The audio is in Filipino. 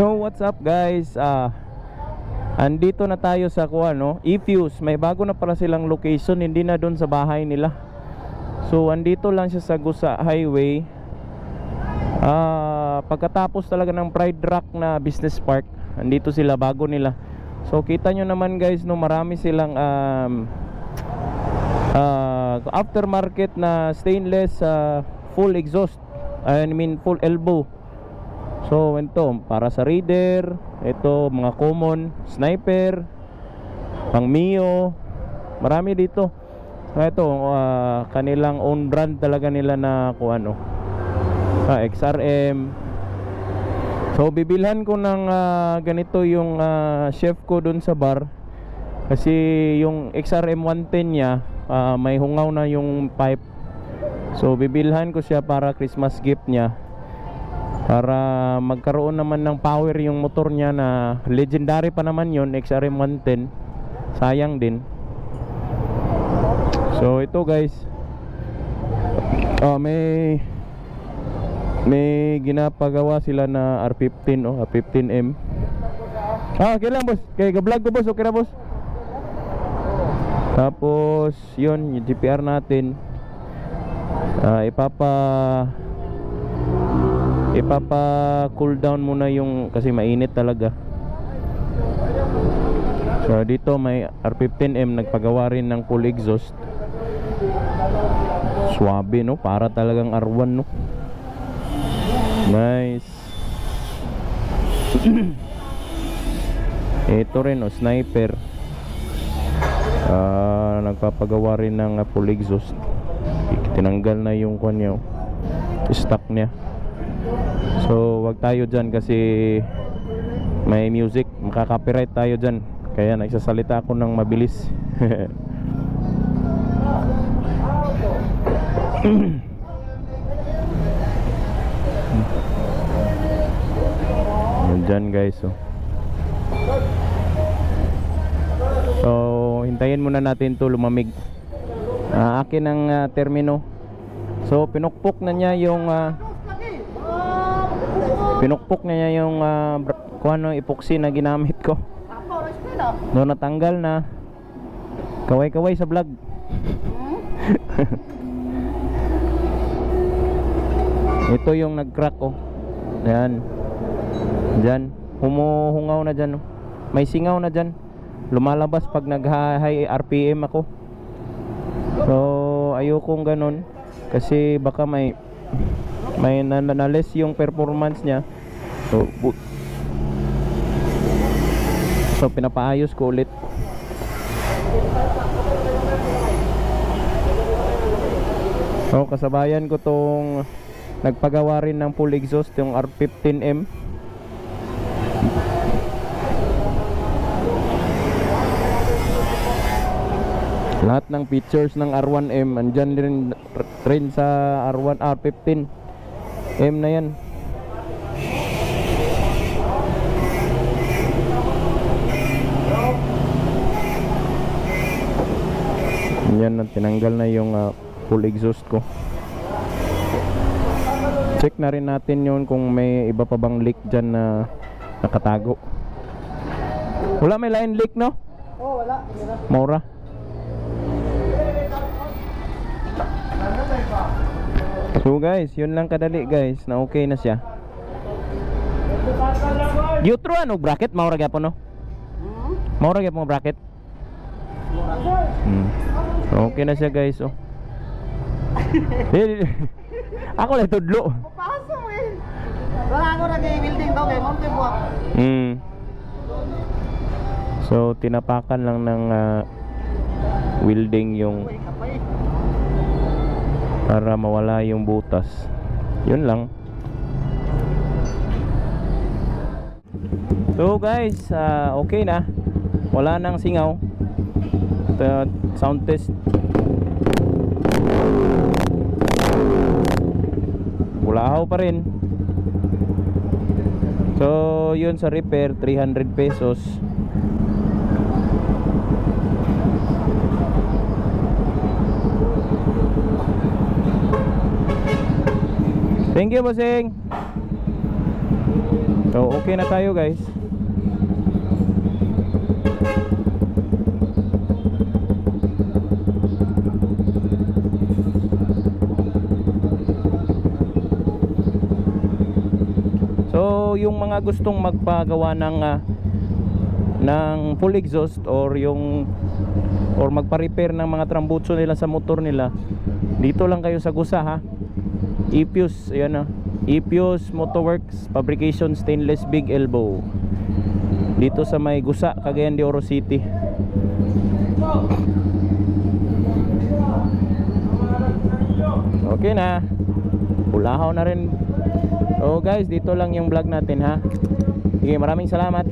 So what's up guys, andito na tayo sa E-Fuse. May bago na pala silang location, hindi na doon sa bahay nila. So andito lang siya sa Gusa Highway, pagkatapos talaga ng Pride Rock na business park. Andito sila, bago nila. So kita nyo naman guys, no, marami silang aftermarket na stainless full exhaust, full elbow. So ito para sa Raider, ito mga common, Sniper, pang Mio, marami dito. Ito kanilang own brand talaga nila na XRM. So bibilhan ko ng ganito yung chef ko dun sa bar, kasi yung XRM 110 niya may hungaw na yung pipe. So bibilhan ko siya para Christmas gift niya, para magkaroon naman ng power yung motor niya, na legendary pa naman yun, XRM 110. Sayang din. So ito guys, may ginapagawa sila na R15, R15M. Okay lang boss, kaya ga-vlog ko boss, okay na boss. Tapos yun, yung GPR natin, ipapa cool down muna yung, kasi mainit talaga. So dito may R15M, nagpagawa rin ng full exhaust. Swabe, no, para talagang R1, no. Nice. Ito rin, Sniper, nagpapagawa rin ng full exhaust. Tinanggal na yung kanya, stock niya. So wag tayo dyan kasi may music, makaka-copyright tayo dyan, kaya nagsasalita ako ng mabilis. Dyan guys, so hintayin muna natin to lumamig. Akin ang termino. So pinukpok na niya yung epoxy na ginamit ko. No, natanggal na. Kaway-kaway sa vlog. Ito yung nag-crack, Ayan. Diyan, humuhungaw na dyan, may singaw na dyan, lumalabas pag nag-high RPM ako. So ayokong ganun, kasi baka may na-less yung performance niya. So pinapaayos ko ulit. So kasabayan ko tong nagpagawa rin ng full exhaust, yung R15M. Lahat ng features ng R1M andyan rin sa R15M na yan. Yan, tinanggal na yung full exhaust ko. Check na rin natin yun kung may iba pa bang leak dyan na nakatago. Wala, may line leak, no? Oh, wala. Maura. So guys, yun lang kadali guys, na okay na siya. Yutro bracket, maura gyapon, no? Maura gyapon bracket. Okay na siya guys, Ako lang tudlo. Papasok wala ako nag-building daw kay Monte Buak. So tinapakan lang ng welding yung para mawala yung butas. Yun lang. So guys, okay na. Wala nang singaw. Sound test. Bulahaw pa rin. So yun, sa repair 300 pesos. Thank you, bossing. So okay na tayo guys. So yung mga gustong magpagawa ng full exhaust or magpa-repair ng mga trambutso nila sa motor nila, dito lang kayo sa Gusa ha. Ipius, ayan na. Ipius Motorworks Fabrication Stainless Big Elbow. Dito sa may Gusa, Cagayan de Oro City. Okay na. Ulahaw na rin. So guys, dito lang yung vlog natin ha. Sige, maraming salamat.